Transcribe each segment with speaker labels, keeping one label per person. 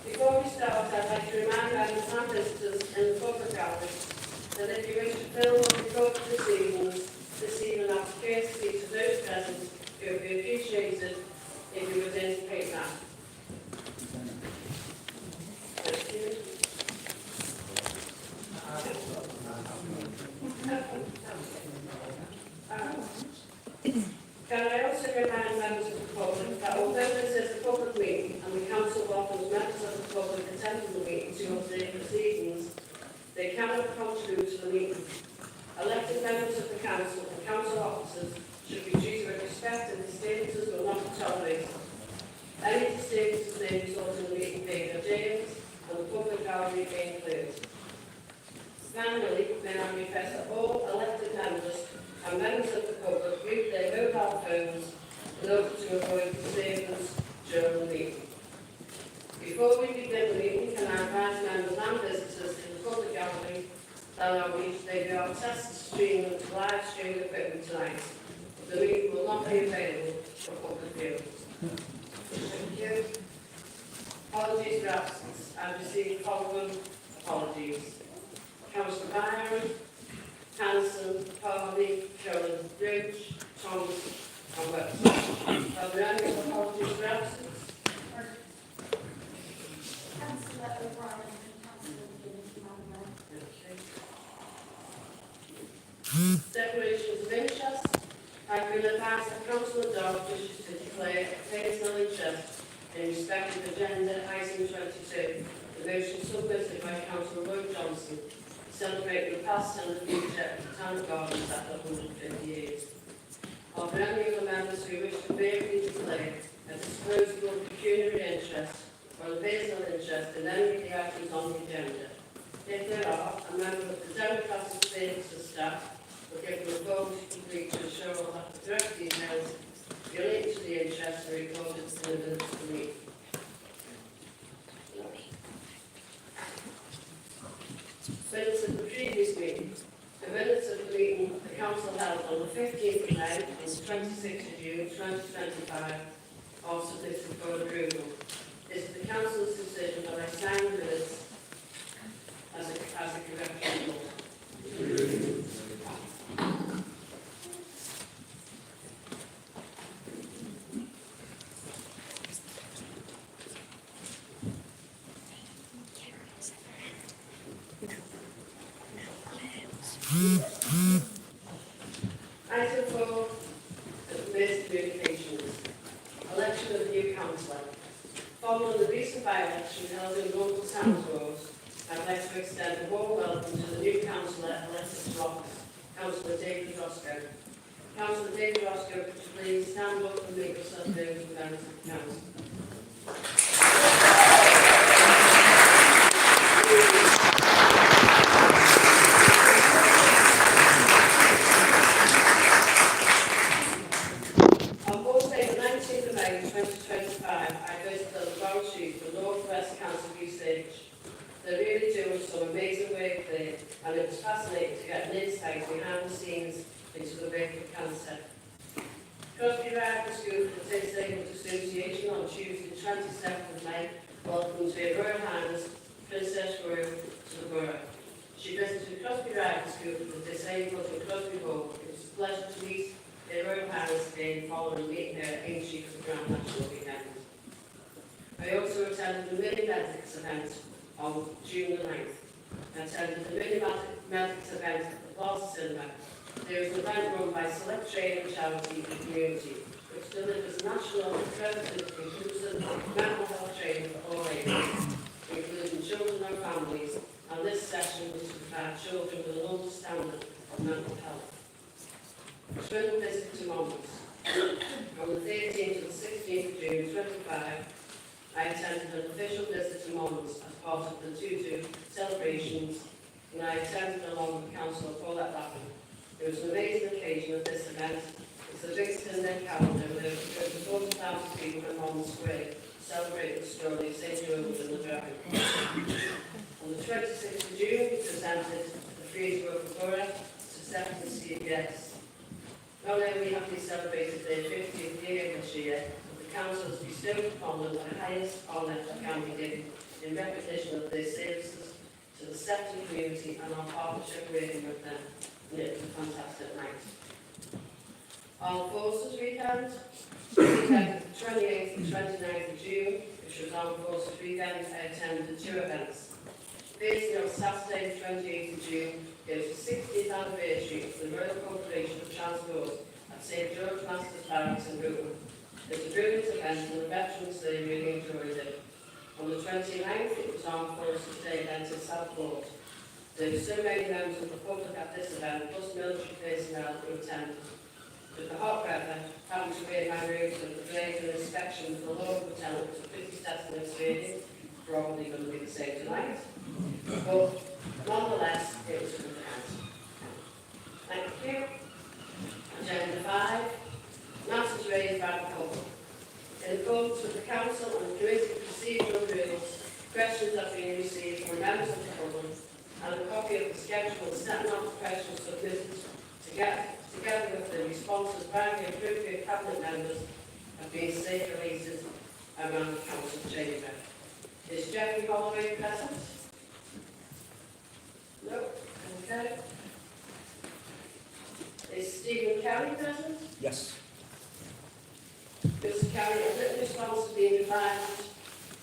Speaker 1: Before we start, I'd like to remind members and visitors in the public gallery that if you wish to film or record proceedings this evening out of courtesy to those present, it would be appreciated if you would indicate that. Thank you. Can I also remind members of the public that although this is a public meeting and the council welcomes members of the public attending the meeting to observe proceedings, they cannot contribute to the meeting. Elected members of the council and council officers should be treated with respect, and disturbances will not be tolerated. Any disturbances may result in the meeting being adjourned and the public gallery being closed. Finally, may I request that all elected members and members of the public mute their mobile phones in order to avoid disturbance during the meeting. Before we begin the meeting, can I advise members and visitors in the public gallery that they will test stream and live stream equipment tonight. The meeting will not be available for public viewing. Thank you. Apologies for absence. I received following apologies. Councillor Byron, Hanson, Harley, Curran, Bridge, Thomas and Webster. Are there any apologies for absence?
Speaker 2: Councillor O'Brien and Councillor McGinn.
Speaker 1: Declarations of interest. I've been advised that Councillor Dodd wishes to declare a personal interest in respect of agenda item 22, the motion submitted by Councillor Lloyd Johnson, celebrating the past and the future of the town gardens after 150 years. Are there any other members who wish to verbally declare a disposable pecuniary interest or a personal interest in any of the items on the agenda? If there are, a member of the Democratic Services staff will give them a vote to complete to ensure that the correct details relating to the interest are recorded in the minutes of the meeting. Minutes of the previous meeting. The minutes of the meeting the council held on the 15th of May and the 26th of June 2025 are submitted for approval. It is the council's decision that I sign the minutes as a correction vote. Item 4, Mayor's Communications. Election of new councillor. Following the recent by-election held in local Towns Road, I'd like to extend a warm welcome to the new councillor elected to office, Councillor David Roscoe. Councillor David Roscoe, could you please stand up and make yourself known to the members of the council? On Thursday, the 19th of May 2025, I visited the laboratory for North West Cancer Research. They're really doing some amazing work there, and it was fascinating to get an insight behind the scenes into the work of cancer. Crosby Rival School for the Disabled Association on Tuesday, 27th of May, welcomed Her Royal Highness Princess Royal to the borough. She visited Crosby Rival School for the Disabled in Crosby Hall. It was a pleasure to meet Her Royal Highness again following meeting her in Chief of the Grand National Weekend. I also attended the Mini Medics event on June the 9th. I attended the Mini Medics event at the Plaza Cinema. There is an event run by Select Training Charity and Community, which delivers national, accredited, inclusive mental health training for all ages, including children and families, and this session was to provide children with an understanding of mental health. Twin visit to Monmouth. On the 13th and 16th of June 25, I I attended an official visit to Mons as part of the Tutu celebrations, and I attended along with Councillor Paulette Lappin. It was an amazing occasion at this event. It's the biggest in their calendar, with over 40,000 people in Mons Square celebrating the story of St. George and the Dragon. On the 26th of June, we presented the Freesworth Borough to 70 guests. Not only have we celebrated their 50th year this year, but the council has bestowed upon them the highest honour that can be given in recognition of their services to the Sefton community and our partnership working with them. And it was a fantastic night. Armed Forces Weekend, the 28th and 29th of June, which was Armed Forces Weekend, I attended 2 events. Firstly, on Saturday, the 28th of June, it was the 60th anniversary of the Royal Corporation of Transport at St George Masters Barracks in Rutland. It was a brilliant event and the veterans there really enjoyed it. On the 29th, it was Armed Forces Day event in Southport. There were so many members of the public at this event, plus military personnel who attended. With the hot weather, having to wear my robes and the regular inspection of the Lord Lieutenant was a pretty testing experience, probably going to be the same tonight. But nonetheless, it was a good event. Thank you. Agenda 5, matters raised by the public. In accordance with the Council and Committee procedural rules, questions have been received from members of the public, and a copy of the schedule of setting up the questions submitted together with the responses by the appropriate cabinet members have been circulated around the council chamber. Is Jeffrey Holloway present? No. Okay. Is Stephen Kelly present?
Speaker 3: Yes.
Speaker 1: Mr. Kelly, a written response has been provided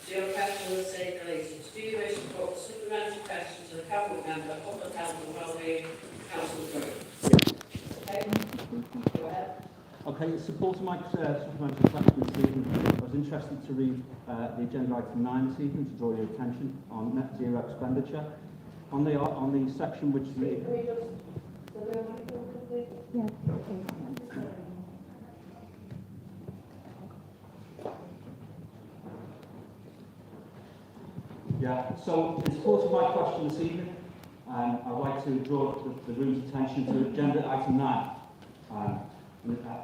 Speaker 1: to your question and circulated. Do you wish to put a supplementary question to the cabinet member of the Health and Wellbeing Council Group? Okay. Go ahead.
Speaker 3: Okay, in support of my supplementary question this evening, I was interested to read the agenda item 9 this evening to draw your attention on net zero expenditure. On the section which the...
Speaker 1: Can we just...
Speaker 4: Yes.
Speaker 3: Yeah, so in support of my question this evening, I'd like to draw the room's attention to agenda item 9,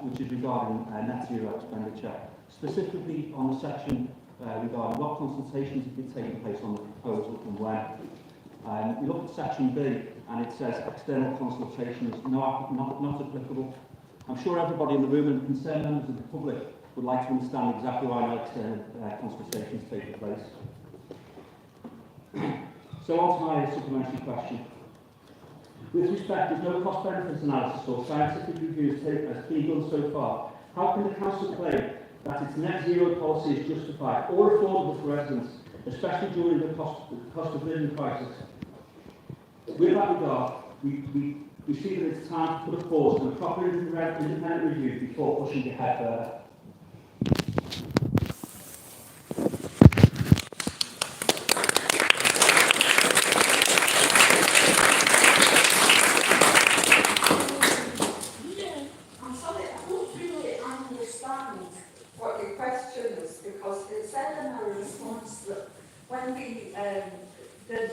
Speaker 3: which is regarding net zero expenditure, specifically on the section regarding what consultations have been taking place on the proposal and when. We look at section B and it says external consultation is not applicable. I'm sure everybody in the room and concerned members of the public would like to understand exactly why no external consultations taking place. So on to my supplementary question. With respect, there's no cost-benefit analysis or scientific reviews has been done so far. How can the council claim that its net zero policy is justified or affordable for residents, especially during the cost of living crisis? With that regard, we see that it's time to put a pause and a proper independent review before pushing ahead further.
Speaker 5: I'm sorry, I don't really understand what your question is, because it said in our response that when we did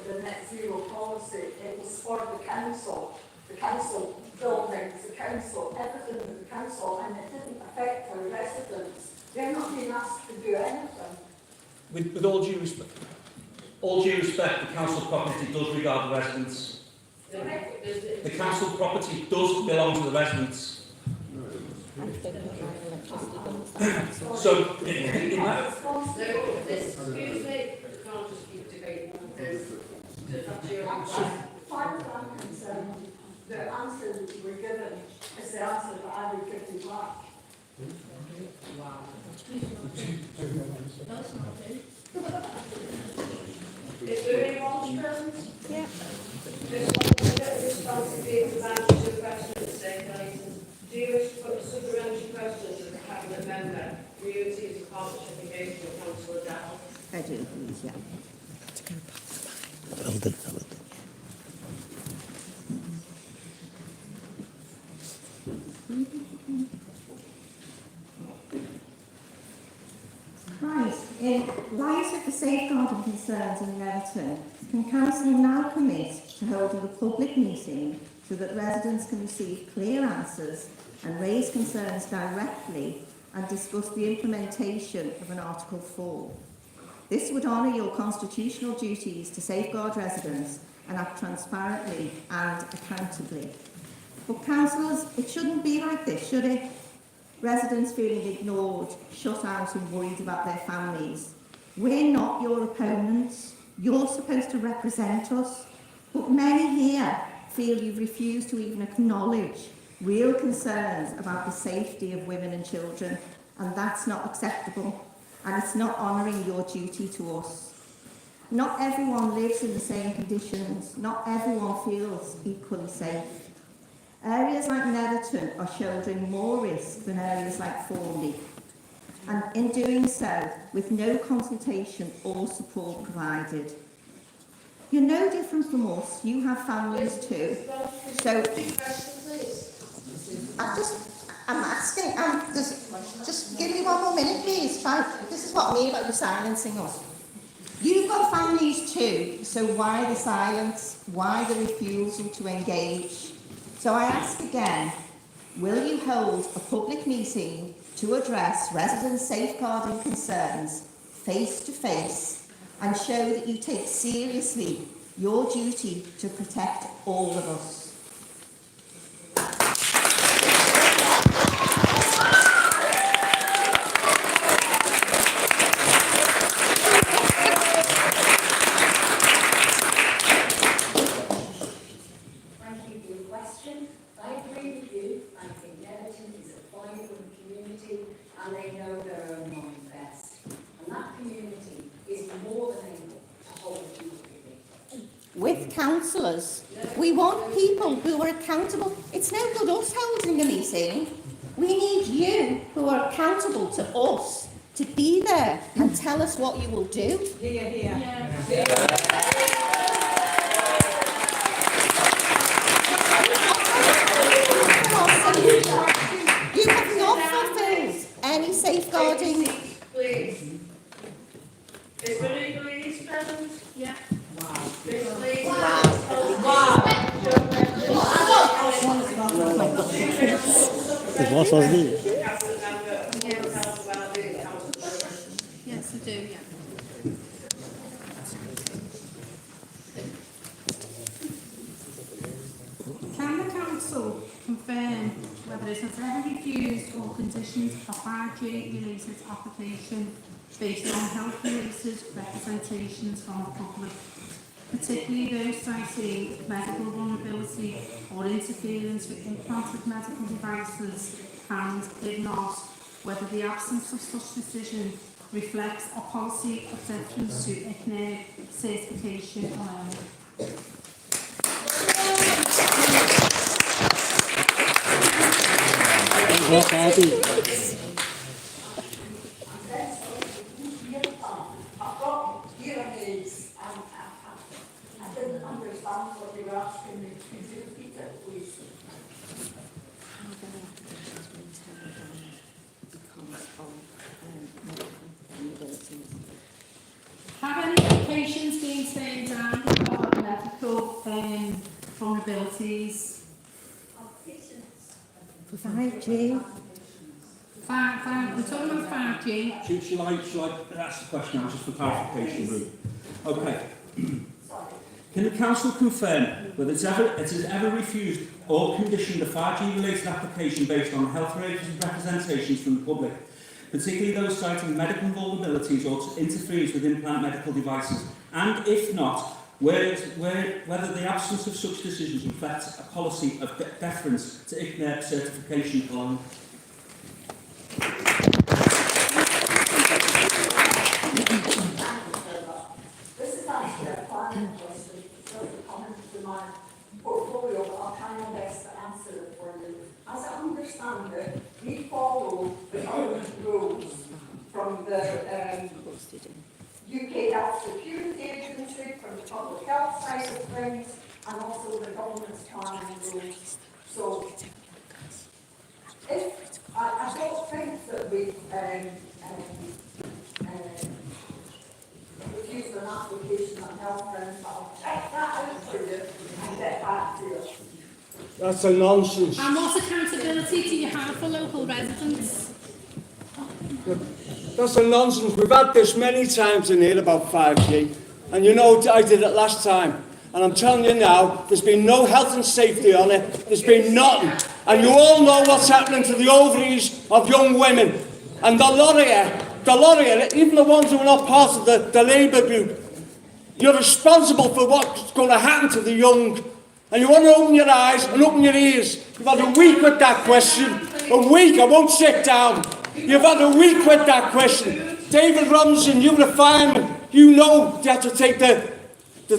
Speaker 5: the net zero policy, it was for the council buildings, the council, everything with the council, and it didn't affect our residents. They're not being asked to do anything.
Speaker 3: With all due respect, the council property does regard the residents. The council property does belong to the residents. So, in that...
Speaker 1: Excuse me, you can't just keep debating this.
Speaker 5: As far as I'm concerned, the answer that we're given is the answer that I would give you back.
Speaker 1: Is there anyone present?
Speaker 4: Yeah.
Speaker 1: Do you wish to put a supplementary question to the cabinet member, communities and partnership engagement councillor Dow?
Speaker 4: I do, please, yeah. Right. for safeguarding concerns in Netherton, can Council now commit to holding a public meeting so that residents can receive clear answers and raise concerns directly and discuss the implementation of an Article 4? This would honour your constitutional duties to safeguard residents and act transparently and accountably. But councillors, it shouldn't be like this, should it? Residents feeling ignored, shut out and worried about their families. We're not your opponents. You're supposed to represent us. But many here feel you've refused to even acknowledge real concerns about the safety of women and children, and that's not acceptable, and it's not honouring your duty to us. Not everyone lives in the same conditions. Not everyone feels equally safe. Areas like Netherton are shouldering more risk than areas like Formby, and in doing so, with no consultation or support provided. You're no different from us. You have families too. So, I'm asking, just give me 1 more minute, please. This is what I mean about you silencing us. You've got families too, so why the silence? Why the refusal to engage? So I ask again, will you hold a public meeting to address residents' safeguarding concerns face to face and show that you take seriously your duty to protect all of us?
Speaker 6: And they know their own mind best. And that community is more than able to hold you really.
Speaker 4: With councillors, we want people who are accountable. It's no good us holding a meeting. We need you who are accountable to us to be there and tell us what you will do.
Speaker 5: Here, here.
Speaker 4: You have not fulfilled any safeguarding.
Speaker 1: Please. Is Marie Louise present? Yeah. Wow. Please.
Speaker 7: What's on me?
Speaker 8: Yes, I do, yeah. Can the council confirm whether it has ever refused or conditioned a 5G related application based on health-related representations from the public, particularly those citing medical vulnerability or interference with implanted medical devices, and, if not, whether the absence of such decision reflects a policy of deference to ICNIR certification alone?
Speaker 5: I've got hearing aids, and I didn't understand what you were asking me. Could you repeat it, please?
Speaker 8: Have any applications been turned down about medical vulnerabilities?
Speaker 4: 5G.
Speaker 8: We're talking about 5G.
Speaker 3: Shall I ask the question just for clarification, Ruth? Okay. Can the council confirm whether it has ever refused or conditioned a 5G related application based on health-related representations from the public, particularly those citing medical vulnerabilities or interference with implant medical devices, and if not, whether the absence of such decisions reflects a policy of deference to ICNIR certification alone?
Speaker 5: This is actually a planning question, so it comes to my portfolio, but I'll try my best to answer it for you. As I understand it, we follow the government rules from the UK Health Security Agency, from the public health side of things, and also the government's planning rules. So, if I don't think that we an application on health friends, but I'll check that out for you and get back to you.
Speaker 7: That's a nonsense.
Speaker 8: And what accountability do you have for local residents?
Speaker 7: That's a nonsense. We've had this many times in here about 5G. And you know, I did it last time. And I'm telling you now, there's been no health and safety on it. There's been nothing. And you all know what's happening to the ovaries of young women. And the lot of you, even the ones who are not part of the Labour group, you're responsible for what's going to happen to the young. And you want to open your eyes and open your ears. You've had a week with that question. A week, I won't sit down. You've had a week with that question. David Robinson, you were a fireman. You know you have to take the 2 and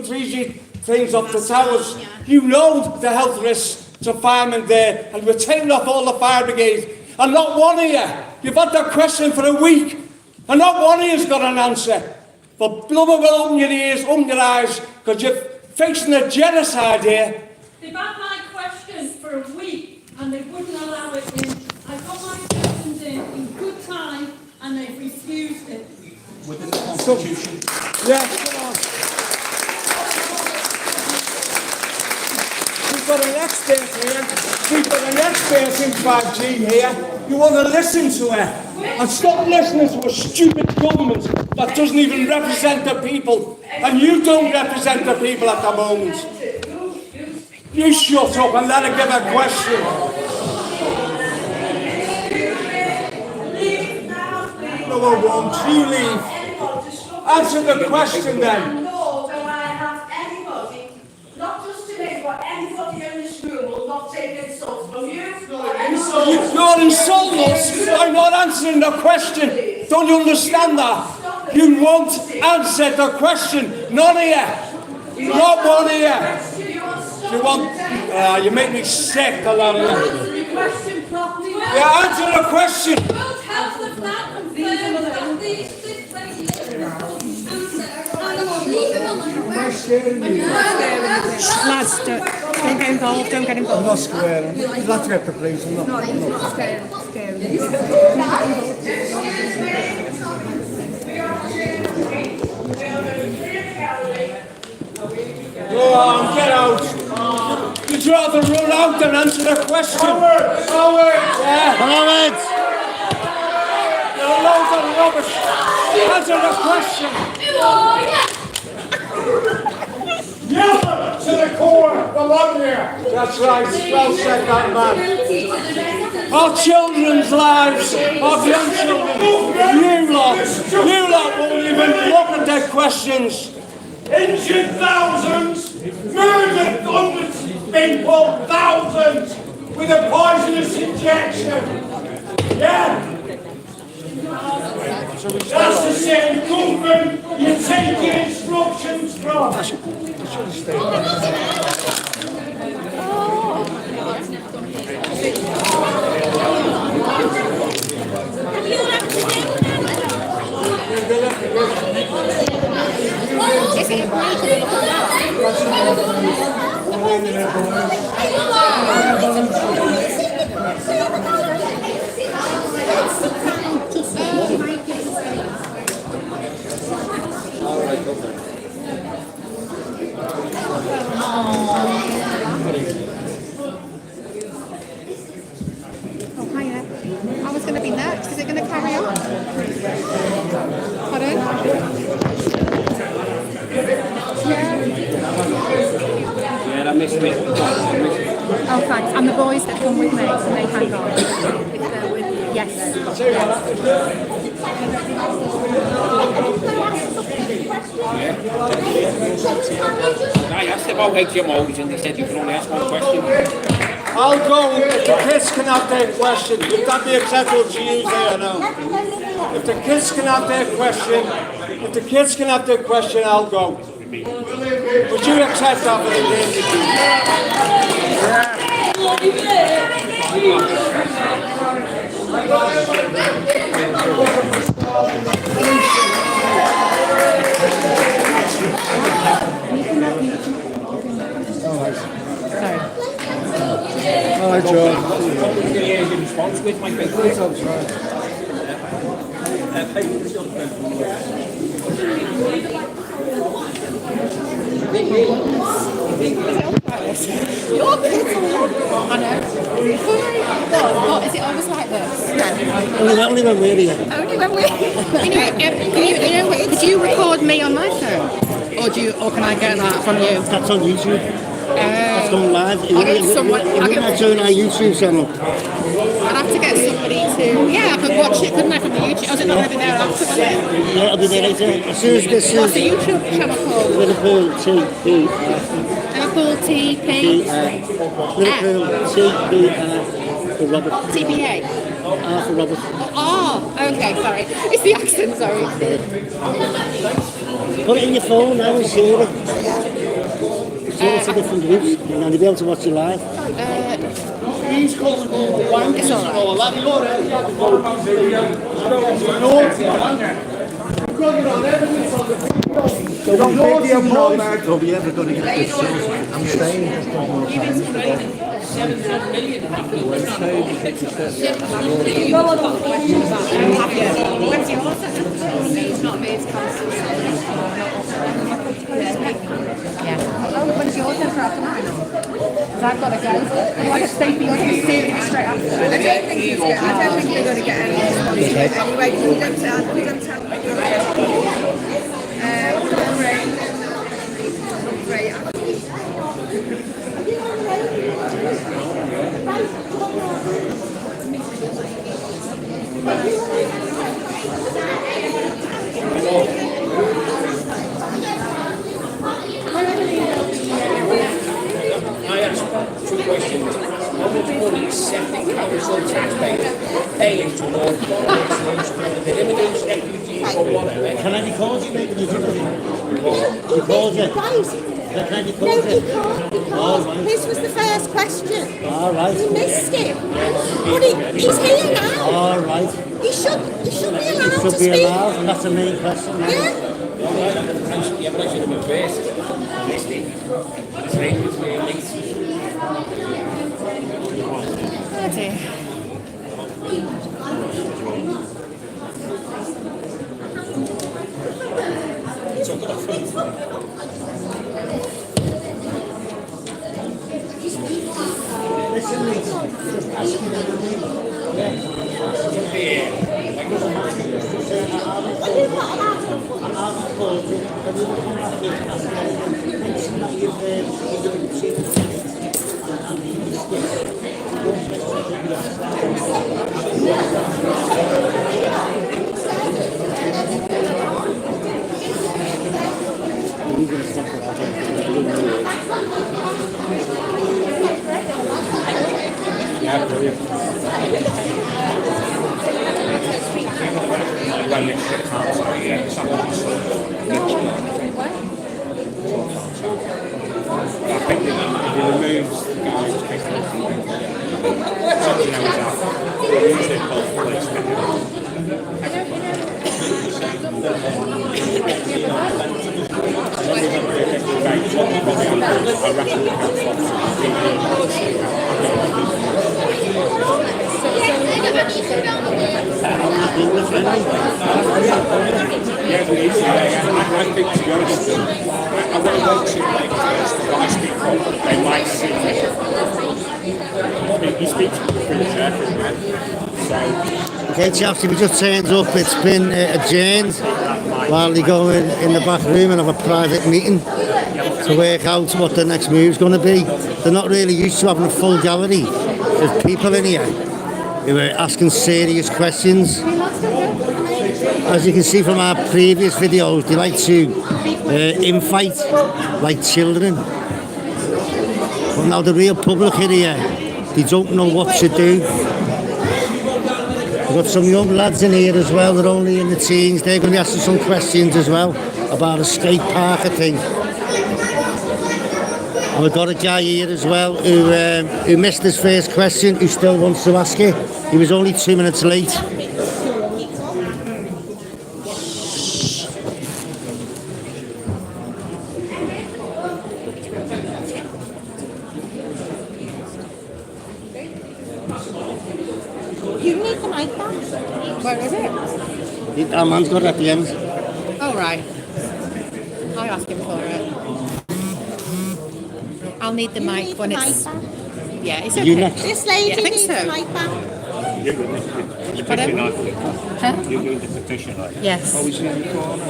Speaker 7: 3G things off the towers. You know the health risks to firemen there. And we're taking off all the fire brigades. And not one of you, you've had that question for a week. And not one of you's got an answer. But blubber will open your ears, open your eyes, because you're facing a genocide here.
Speaker 9: They've had my questions for a week and they wouldn't allow it in. I got my questions in good time and they've refused it.
Speaker 3: Within the Constitution.
Speaker 7: Yes, come on. We've got an expert here. We've got an expert in 5G here. You want to listen to her. And stop listening to a stupid government that doesn't even represent the people. And you don't represent the people at the moment. You shut up and let her give a question. No, I won't. You leave. Answer the question then.
Speaker 1: Nor do I have anybody, not just today, but anybody in this room will not take insults from you.
Speaker 7: You're insulting us. I'm not answering the question. Don't you understand that? You won't answer the question. None of you. Not one of you. You want... you make me sick, a lot of you. Yeah, answer the question.
Speaker 9: World Health have now confirmed that this regulation
Speaker 10: Lads, don't get involved, don't get involved.
Speaker 7: I'm not squaring. You'd have to get the police. I'm not.
Speaker 10: It's not scary.
Speaker 7: Go on, get out. You'd rather run out than answer the question. Yeah. You're loads of rubbish. Answer the question.
Speaker 11: Yell to the core, the love here.
Speaker 7: That's right. Well said, that man. Our children's lives, our young children. You lot won't even look at their questions.
Speaker 11: Injured thousands, murdered hundreds of people, thousands, with a poisonous injection. Yeah. That's the same government you take your instructions from.
Speaker 10: Oh, hiya. I was going to be next. Is it going to carry on? Pardon?
Speaker 12: Yeah, I missed it.
Speaker 10: Oh, thanks. And the boys that come with me, so they hang on. If they're with you. Yes.
Speaker 12: I asked about HMOs and they said you can only ask one question.
Speaker 7: I'll go if the kids can have their question. Would that be acceptable to you there now? If the kids can have their question, I'll go. Would you accept that for the All right, John.
Speaker 12: Response with my
Speaker 10: Your kids are I know. What, is it always like this? No.
Speaker 11: Only when we're here.
Speaker 10: Only when we... could you record me on my phone? Or can I get that from you?
Speaker 11: That's on YouTube. That's going live.
Speaker 10: I'll get someone...
Speaker 11: That's on our YouTube channel.
Speaker 10: I'd have to get somebody to... Yeah, I could watch it, couldn't I, from the YouTube? I was not going to be there after, was it?
Speaker 11: Yeah, I'll be there later. As soon as this
Speaker 10: What's the YouTube channel called?
Speaker 11: Liverpool TP.
Speaker 10: Liverpool TP...
Speaker 11: Liverpool TP for Robert.
Speaker 10: TPA?
Speaker 11: For Robert.
Speaker 10: Oh, okay, sorry. It's the accent, sorry.
Speaker 11: Put it in your phone now and share it. Share it to different groups and then you'll be able to watch it live.
Speaker 12: He's calling all the wankers.
Speaker 10: It's all right.
Speaker 11: Are we ever going to get this sorted? I'm staying.
Speaker 12: 7 million.
Speaker 10: He's not made council. When's yours for after mine? Because I've got to go. I just stay beyond the series straight after. I don't think you're going to get any response anyway, because we don't tell
Speaker 12: I asked 2 questions. How much money is septic council taxpayers paying towards the dividends, refugees or whatever?
Speaker 11: Can I record you making the video? Record you? Can I record you? All right.
Speaker 4: This was the first question.
Speaker 11: All right.
Speaker 4: We missed him. But he's here now.
Speaker 11: All right.
Speaker 4: He should be allowed
Speaker 11: It
Speaker 4: to
Speaker 11: should be
Speaker 4: speak.
Speaker 11: allowed, and that's the main question.
Speaker 4: Yeah.
Speaker 12: Yeah, but I should have been first. I missed it. It's right between me.
Speaker 10: Oh dear.
Speaker 11: Okay, chaps, if you just turned up, it's been adjourned while they go in the back room and have a private meeting to work out what the next move's going to be. They're not really used to having a full gallery of people in here who are asking serious questions. As you can see from our previous videos, they like to infight like children. But now the real public in here, they don't know what to do. We've got some young lads in here as well, they're only in the teens. They're going to be asking some questions as well about a skate park, I think. And we've got a guy here as well who missed his first question, who still wants to ask it. He was only 2 minutes late.
Speaker 4: You need the mic back.
Speaker 10: Where is it?
Speaker 11: Our man's got it at the end.
Speaker 10: Oh, right. I'll ask him for it. I'll need the mic when it's... Yeah, it's okay.
Speaker 11: You next.
Speaker 4: This lady
Speaker 10: Yeah, I think
Speaker 4: needs
Speaker 10: so.
Speaker 4: a mic back.
Speaker 12: You're doing the petition, aren't you?
Speaker 10: Huh?
Speaker 12: You're doing the petition, aren't you?
Speaker 10: Yes.
Speaker 11: Oh, he's in the corner.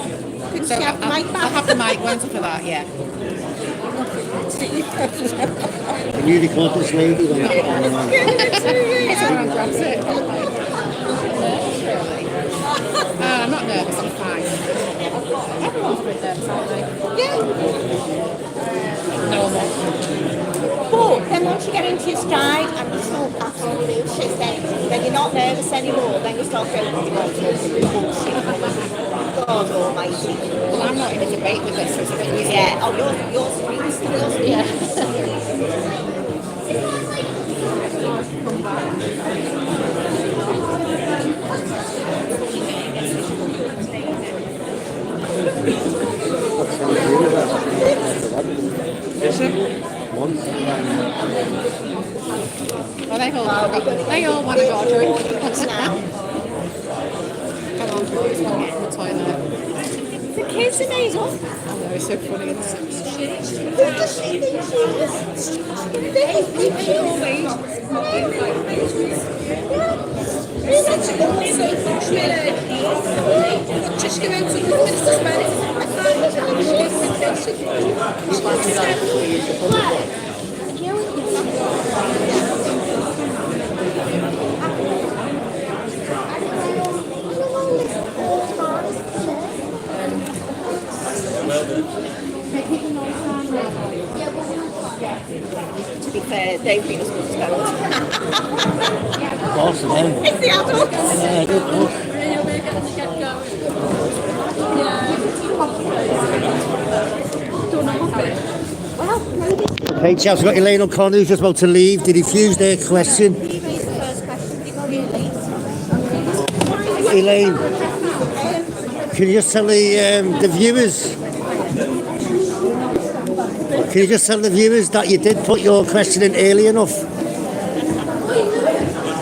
Speaker 4: Could
Speaker 10: So
Speaker 4: she have the mic
Speaker 10: I'll
Speaker 4: back?
Speaker 10: have the mic once for that, yeah.
Speaker 11: Can you record this lady? Then?
Speaker 10: Everyone grabs it. I'm not nervous, I'm fine. Everyone's a bit nervous, aren't they?
Speaker 4: Yeah.
Speaker 10: Normal.
Speaker 4: But then once you get into your stride and you start passing bullshit, then you're not nervous anymore. Then you start going, oh, God almighty.
Speaker 10: Well, I'm not in a debate with this, so it's a bit easier.
Speaker 4: Yeah, oh, yours free.
Speaker 10: Yeah.
Speaker 11: Is it? One.
Speaker 10: Well, they all want to go drink.
Speaker 4: Now,
Speaker 10: Come on, please, we'll get in the toilet.
Speaker 4: the kids are made up.
Speaker 10: I know, it's so funny.
Speaker 4: Who does she think she is? They always.
Speaker 10: Just go out to the minister's bed.
Speaker 4: To be fair, they've been as good as gold.
Speaker 11: Boss then.
Speaker 4: It's the adults.
Speaker 11: Yeah, good boss.
Speaker 4: Well, maybe
Speaker 11: Okay, Chelsea, we've got Elaine O'Connor who's just about to leave. Did he refuse their question?
Speaker 4: he raised the first question. Did you really?
Speaker 11: Elaine, can you just tell the viewers? Can you just tell the viewers that you did put your question in early enough?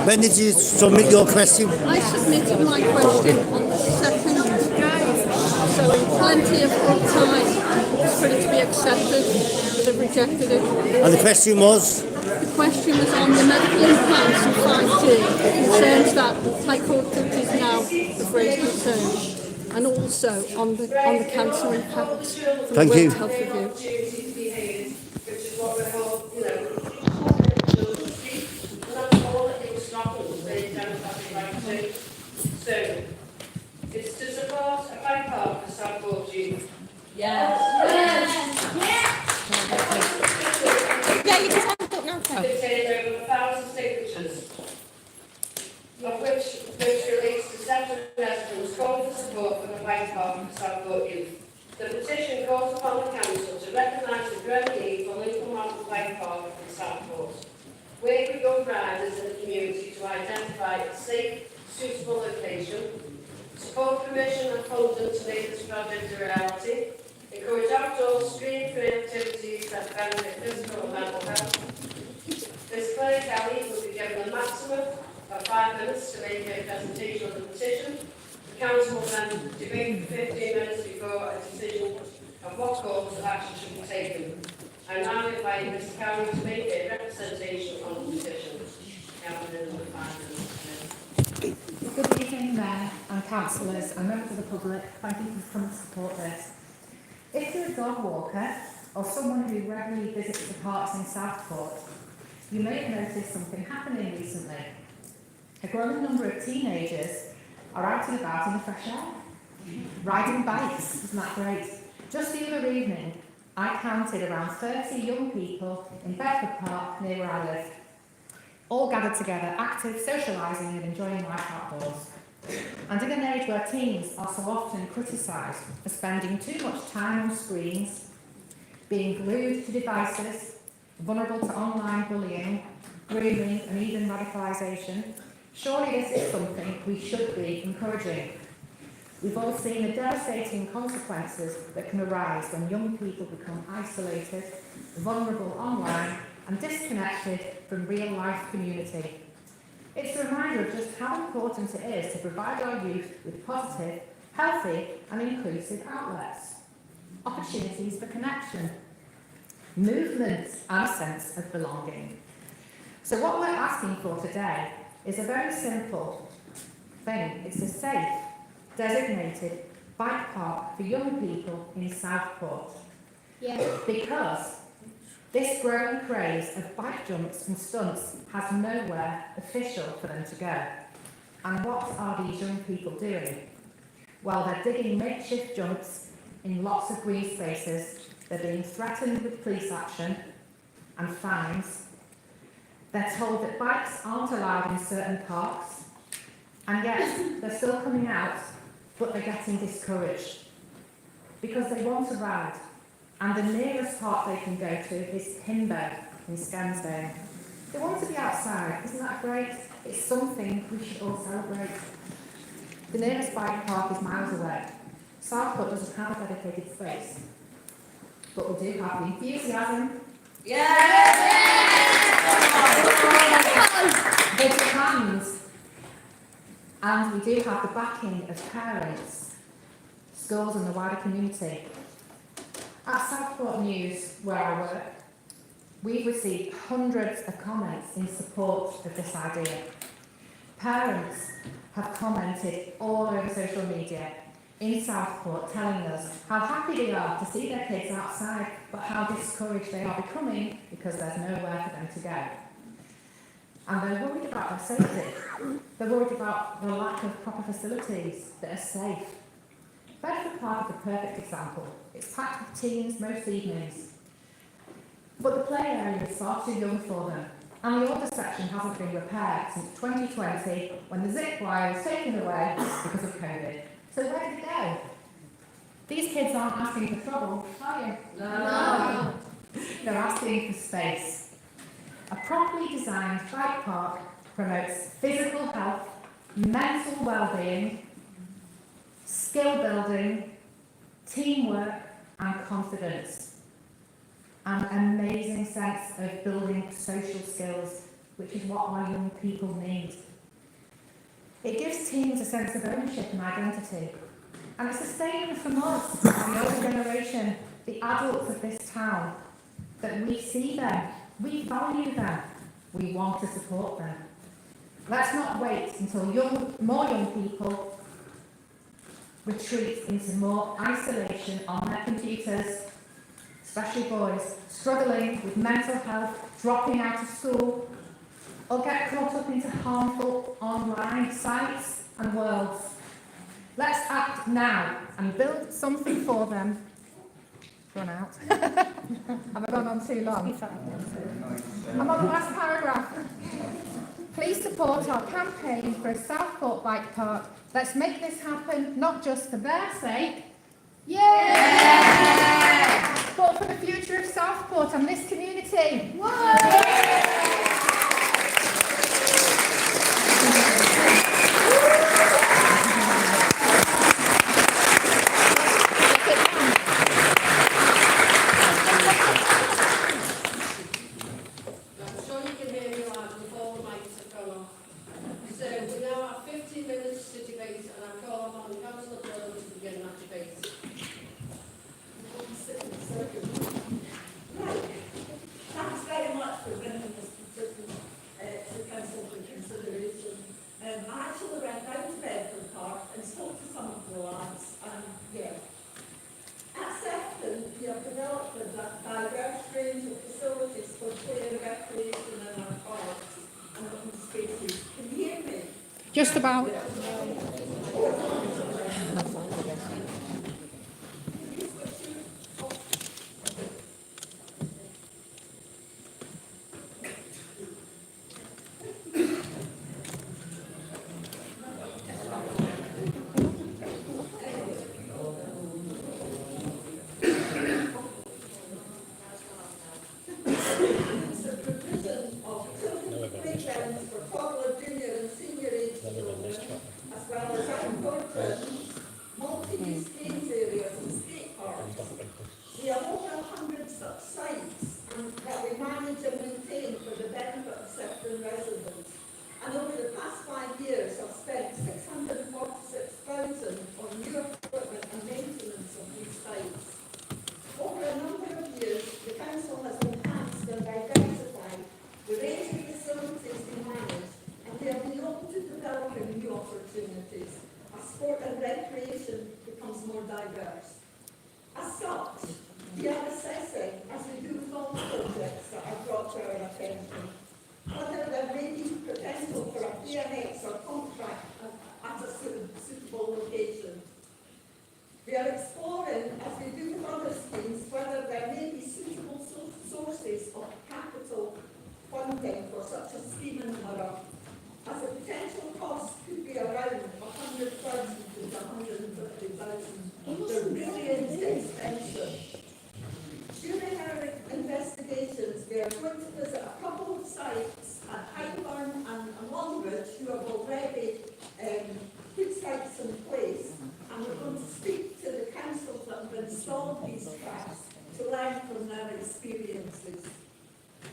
Speaker 11: When did you submit your question?
Speaker 9: I submitted my question on the 2nd, so in plenty of good time for it to be accepted. They've rejected it.
Speaker 11: And the question was?
Speaker 9: The question was on the medical implants of 5G. It concerns that High Court judges now have raised concerns. And also on the cancer impact from the
Speaker 11: Thank you.
Speaker 9: World Health Review.
Speaker 1: Opportunity to behave, which is what we're all, and that's all that they were stopping, they democratic right to. So, it's to support a bike park for Southport youth.
Speaker 4: Yeah, you just have to put now.
Speaker 1: They've taken over 1,000 signatures, of which relates to 7 residents calling for support for the bike park for Southport youth. The petition calls upon the council to recognise the growing need for local model bike park for Southport. Where we go riders in the community to identify a safe, suitable location, support permission and funding to make this project a reality, encourage outdoor screen-free activities that benefit physical and mental health. This clinic alley will be given a maximum of 5 minutes to make a presentation of the petition. The council will then debate for 15 minutes before a decision of what course of action should be taken. I now invite Mr. Cowan to make a representation on the petition.
Speaker 13: Good evening, Mayor and councillors and members of the public. Thank you for coming to support this. If you're a dog walker or someone who regularly visits the parks in Southport, you may have noticed something happening recently. A growing number of teenagers are out and about in the fresh air, riding bikes. Isn't that great? Just the other evening, I counted around 30 young people in Bedford Park near where I live, all gathered together, active, socialising and enjoying life outdoors. And in an age where teens are so often criticised for spending too much time on screens, being glued to devices, vulnerable to online bullying, grooming and even radicalisation, surely this is something we should be encouraging. We've all seen the devastating consequences that can arise when young people become isolated, vulnerable online and disconnected from real-life community. It's a reminder of just how important it is to provide our youth with positive, healthy and inclusive outlets, opportunities for connection, movement and a sense of belonging. So what we're asking for today is a very simple thing. It's a safe, designated bike park for young people in Southport. Because this growing craze of bike jumps and stunts has nowhere official for them to go. And what are these young people doing? Well, they're digging makeshift jumps in lots of green spaces. They're being threatened with police action and fines. They're told that bikes aren't allowed in certain parks, and yet they're still coming out, but they're getting discouraged because they want to ride, and the nearest park they can go to is Himbo in Scansdale. They want to be outside. Isn't that great? It's something we should all celebrate. The nearest bike park is miles away. Southport doesn't have a dedicated space, but we do have the enthusiasm, the plans, and we do have the backing of parents, schools and the wider community. At Southport News, where I work, we've received hundreds of comments in support of this idea. Parents have commented all over social media in Southport telling us how happy they are to see their kids outside, but how discouraged they are becoming because there's nowhere for them to go. And they're worried about their safety. They're worried about the lack of proper facilities that are safe. Bedford Park is the perfect example. It's packed with teens most evenings. But the play area is far too young for them. And the older section hasn't been repaired since 2020 when the zip wire was taken away because of COVID. So where did it go? These kids aren't asking for trouble, are you? No. They're asking for space. A properly designed bike park promotes physical health, mental well-being, skill building, teamwork and confidence. An amazing sense of building social skills, which is what our young people need. It gives teens a sense of ownership and identity. And it's a statement from us, the older generation, the adults of this town, that we see them, we value them, we want to support them. Let's not wait until more young people retreat into more isolation on their computers, especially boys, struggling with mental health, dropping out of school, or get caught up into harmful online sites and worlds. Let's act now and build something for them. Run out. Have I gone on too long? I'm on the last paragraph. Please support our campaign for a Southport bike park. Let's make this happen, not just for their sake, but for the future of Southport and this community. Just about.
Speaker 5: For popular junior and senior age children members. As such, we are assessing, as we do with all projects that are brought to our attention, whether there may be potential for a PMX or contract at a suitable location. We are exploring, as we do with other schemes, whether there may be suitable sources of capital funding for such a scheme in Borough, as the potential cost could be around 100,000 to 150,000. They're really expensive. During our investigations, we are going to visit a couple of sites at Highburn and Longridge who have already put sites in place, and we're going to speak to the councils that have installed these tracks to learn from their experiences.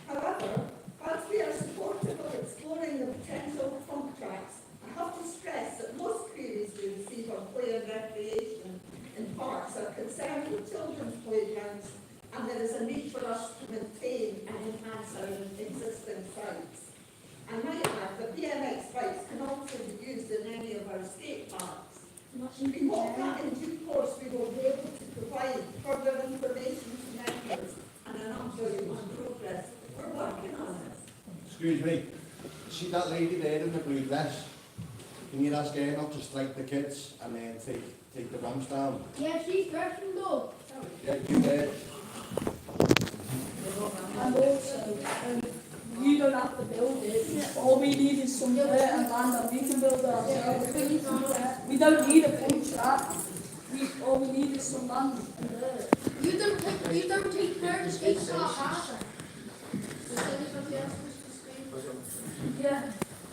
Speaker 5: However, whilst we are supportive of exploring the potential contracts, I have to stress that most queries we receive on play and recreation in parks are concerned with children's playgrounds, and there is a need for us to maintain and enhance our existing sites. I might add that BMX bikes can also be used in any of our skate parks. We hope that in due course we will be able to provide further information to members and an update on progress. We're working on it.
Speaker 14: Excuse me, see that lady there in the blue dress? Can you ask her not to strike the kids and then take the bumps down?
Speaker 2: Yeah, she's dressing though.
Speaker 14: Yeah, you there.
Speaker 15: And also, you don't have to build it. All we need is some dirt and land and we can build it ourselves. We don't need a full track. All we need is some land and dirt.
Speaker 2: You don't take dirt to skate park either.
Speaker 15: Yeah.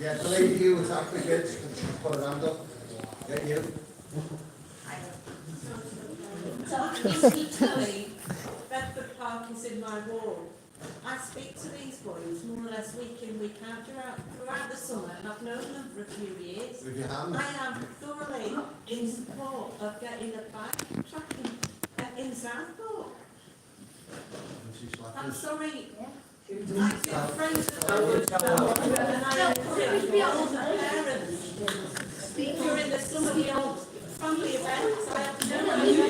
Speaker 14: Yeah, the lady who attacked the kids, put her hand up. Get you.
Speaker 16: Bedford Park is in my ward. I speak to these boys more or less week in, week out throughout the summer, and I've known them for a few years.
Speaker 14: With your hand.
Speaker 16: I am thoroughly in support of getting a bike track in Southport. I'm sorry. I've got friends that I work with, and I encourage the older parents during the summer, the old family events. I have no idea.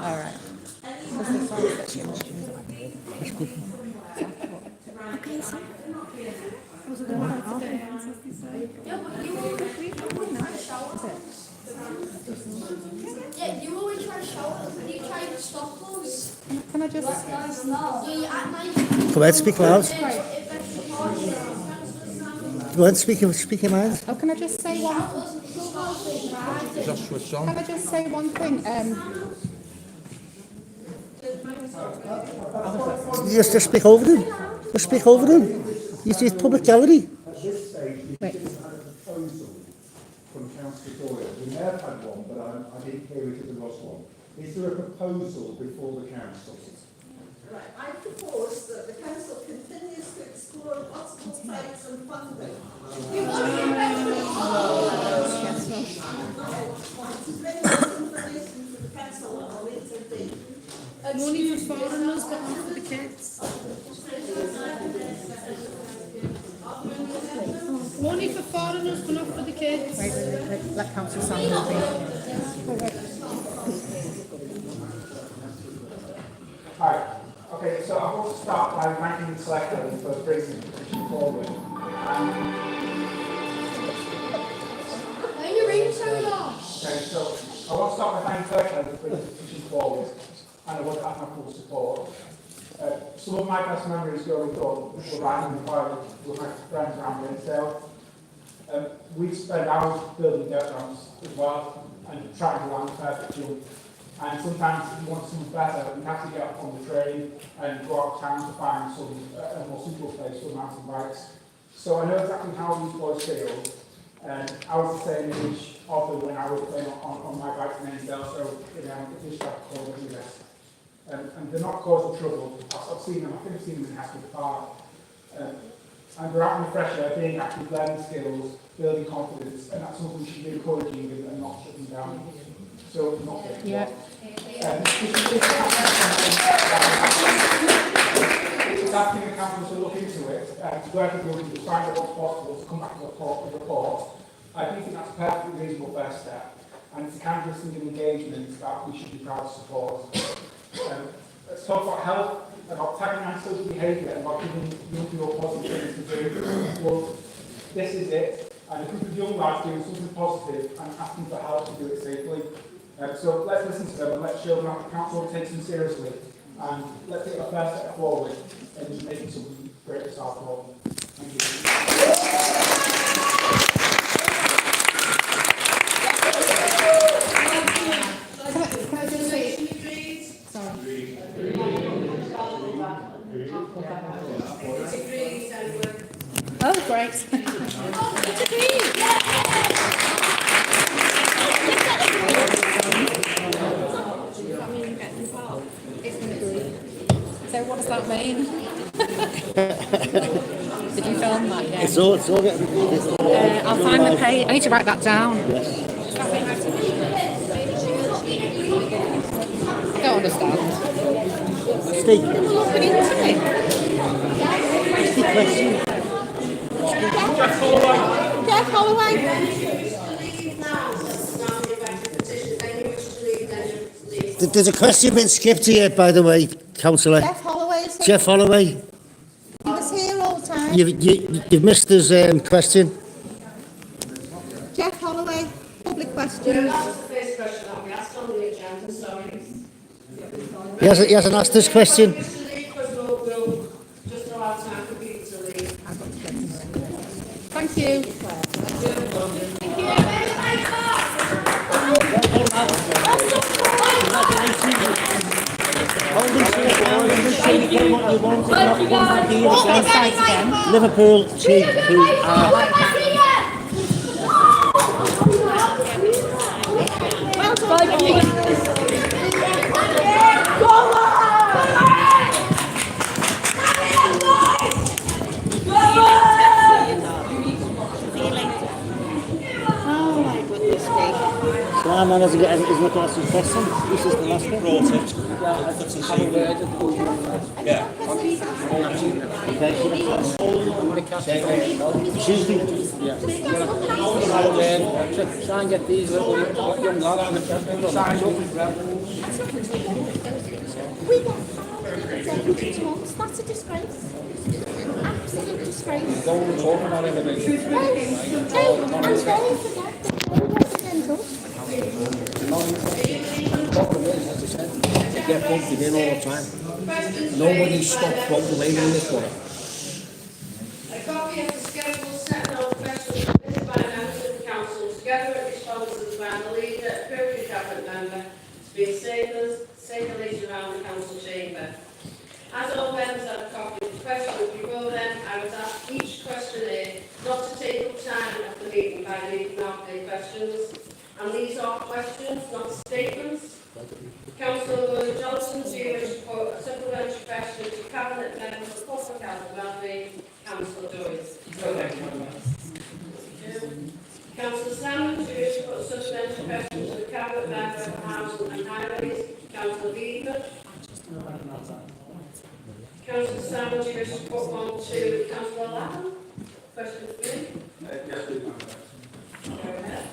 Speaker 10: All right.
Speaker 2: Yeah, you always try to shout. You try to stop us.
Speaker 13: Can I just...
Speaker 2: Yeah, you act like...
Speaker 11: Go ahead, speak loud. Go ahead, speak your mind.
Speaker 13: Oh, can I just say one...
Speaker 11: Just switch on.
Speaker 13: Can I just say one thing?
Speaker 11: Just speak over them. Just speak over them. It's public gallery.
Speaker 17: At this stage, we
Speaker 13: Wait.
Speaker 17: didn't have a proposal from Councillor Doyle. We may have had one, but I didn't hear it if there was one. Is there a proposal before the council?
Speaker 5: Right, I propose that the council continues to explore possible sites and funding.
Speaker 2: You want to invest
Speaker 5: To bring this information to the council at a later date.
Speaker 8: Money for foreigners, but not for the kids. Money for foreigners, but not for the kids.
Speaker 13: Wait. Let Councillor Sanders speak.
Speaker 17: Hi. Okay, so I want to start by thanking the selector for bringing the petition forward.
Speaker 2: When you ring so long.
Speaker 17: Okay, so I want to start by thanking the selector for bringing the petition forward, and I want to have my full support. Some of my best memories growing up were riding the bike with my friends around Rinsdale. We spent hours building dirt ramps as well and trying to land perfectly. And sometimes if you want something better, we have to get up on the train and go out of town to find some a more suitable place for mountain bikes. So I know exactly how these boys feel. And I was the same age often when I was playing on my bike in Rinsdale, so it is that called me this. And they're not causing trouble. I've seen them, I think I've seen them in Ascot Park. and we're out in the fresh air, being active, learning skills, building confidence, and that's something we should be encouraging and not shutting down. So, not taking
Speaker 10: Yeah.
Speaker 17: It's asking the council to look into it, to work with you to find out what's possible, to come back with a report. I do think that's a perfectly reasonable first step, and it's a kind of listening and engagement that we should be proud to support. Let's talk about health, about tackling antisocial behaviour, and about giving young people positive things to do. Well, this is it. And a group of young lads doing something positive and asking for help to do it safely. So let's listen to them and let's show them how the council takes them seriously. And let's take a first step forward and making something great for Southport. Thank you.
Speaker 10: Can I just say, sorry. Oh, great. So what does that mean? Did you film that? Yeah.
Speaker 11: It's all getting...
Speaker 10: I'll find the page. I need to write that down. I don't understand.
Speaker 11: Steve.
Speaker 10: Looking into it. Jeff Holloway.
Speaker 11: There's a question been skipped here, by the way, Councillor.
Speaker 4: Jeff Holloway.
Speaker 11: Jeff Holloway.
Speaker 4: He was here all the time.
Speaker 11: You've missed his question.
Speaker 4: Jeff Holloway, public question.
Speaker 1: Yeah, that was the first question that we asked on the agenda, sorry.
Speaker 11: He hasn't asked this question.
Speaker 1: We'll just allow time for people to leave.
Speaker 10: Thank you.
Speaker 11: Liverpool Chief, who are... Our man hasn't not asked his question. This is the last one. Brought it. Have a word. Yeah. Tuesday. Yeah. Try and get these little young lads signed up.
Speaker 2: That's a disgrace. Absolute disgrace.
Speaker 11: Don't talk about it.
Speaker 2: I'm sorry for that.
Speaker 11: The problem is, as I said, they get bumped in all the time. Nobody stops complaining this one.
Speaker 1: A copy of the schedule set out questions submitted by members of the council, together with responses by the leader, appropriate cabinet member, to be circulated around the council chamber. As all members have a copy of the questions before them, I would ask each questioner not to take up time of the meeting by reading out their questions. And these are questions, not statements. Councillor Johnson, do you wish to put a supplementary question to Cabinet Member for Public Health and Wellbeing, Councillor Joyce? Councillor Salmon, do you wish to put a supplementary question to the Cabinet Member for Housing and Highways, Councillor Beaver? Councillor Salmon, do you wish to put one to Councillor Latham? Question 3?
Speaker 17: Yes, please.
Speaker 1: Go ahead.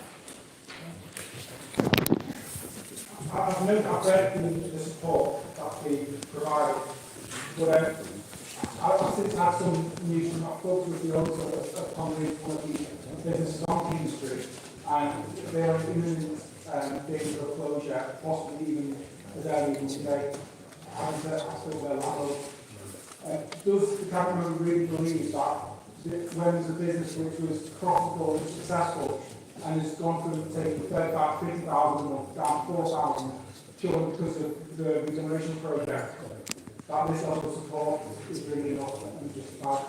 Speaker 17: I've read the support that we provided, but I've since had some news from folks with the owners of Conway, one of the businesses on King Street, and they are imminent danger of closure, possibly even as early as today, and I suppose their landlord. Does the cabinet really believe that when there's a business which was profitable and successful, and has gone from taking 35, 50,000 a month down 4,000 purely because of the regeneration project, that this level of support is really not justified.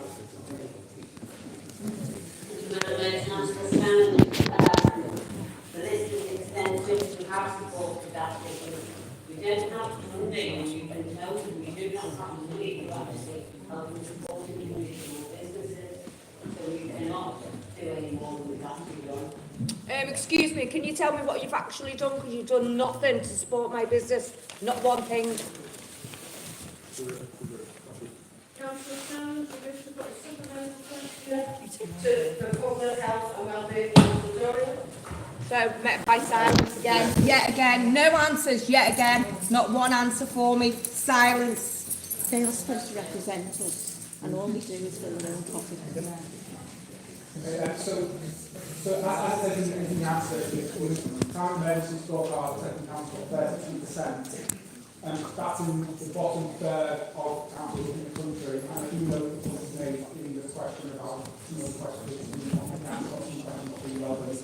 Speaker 18: The list is extensive, we have support for that because we don't have funding, and you can tell them we do not have money to actually help and support individual businesses. so we cannot do any more than we've actually done.
Speaker 10: Excuse me, can you tell me what you've actually done? Because you've done nothing to support my business. Not one thing.
Speaker 1: Councillor Sanders, you wish to put a supplementary question to the public health and wellbeing of Victoria?
Speaker 10: So, met by silence again. Yet again. No answers, yet again. Not one answer for me. Silence.
Speaker 4: They are supposed to represent us, and all we do is fill their own pocket.
Speaker 17: So as said in the answer, the current emergency scorecard taking council 32%, and that's in the bottom third of councils in the country. And I do know that was made in the question about some of the questions on the council, some questions not being relevant.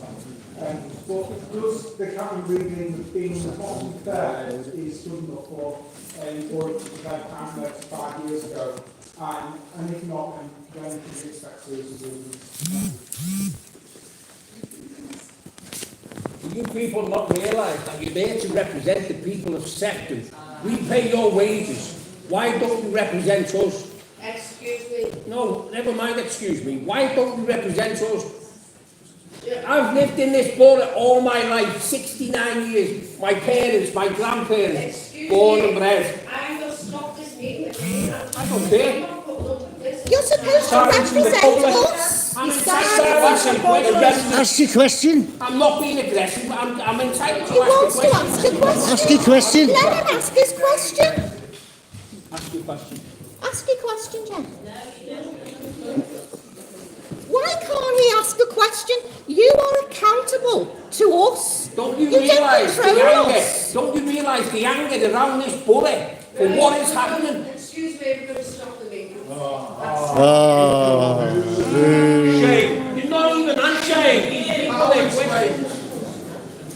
Speaker 17: But does the current reading being in the bottom third is good enough for employees to prevent cancer 5 years ago? And if not, then when can we expect to do?
Speaker 12: Do you people not realise that you're there to represent the people of Sefton? We pay your wages. Why don't you represent us?
Speaker 1: Excuse me.
Speaker 12: No, never mind excuse me. Why don't you represent us? I've lived in this borough all my life, 69 years. My parents, my grandparents, born and bred.
Speaker 1: I'm going to stop this meeting again.
Speaker 12: I don't care.
Speaker 4: You're supposed to represent us.
Speaker 11: Ask your question.
Speaker 12: I'm not being aggressive. I'm entitled to
Speaker 4: He wants to ask a question.
Speaker 11: Ask your question.
Speaker 4: Let him ask his question.
Speaker 12: Ask your question.
Speaker 4: Ask your question, Jen. Why can't he ask a question? You are accountable to us.
Speaker 12: Don't you realise the anger? Don't you realise the anger around this borough for what is happening?
Speaker 1: Excuse me, we're going to stop the meeting.
Speaker 12: Shame. You're not even answering these people their questions.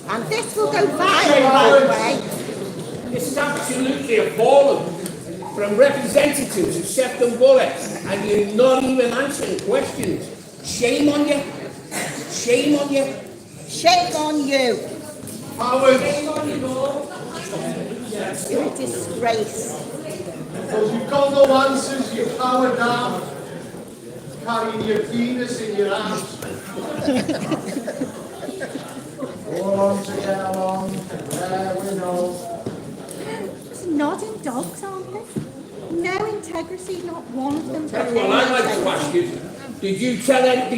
Speaker 4: And this will go viral, by the way.
Speaker 12: This is absolutely appalling. From representatives of Sefton Borough, and you're not even answering questions. Shame on you. Shame on you.
Speaker 4: Shame on you.
Speaker 12: Shame on you all.
Speaker 4: You're a disgrace.
Speaker 14: Because you've got no answers, you're powered down, carrying your penis in your arms. All on to get along, there we know.
Speaker 4: Just nodding dogs, aren't they? No integrity, not one of them.
Speaker 12: That's what I'd like to ask you. Did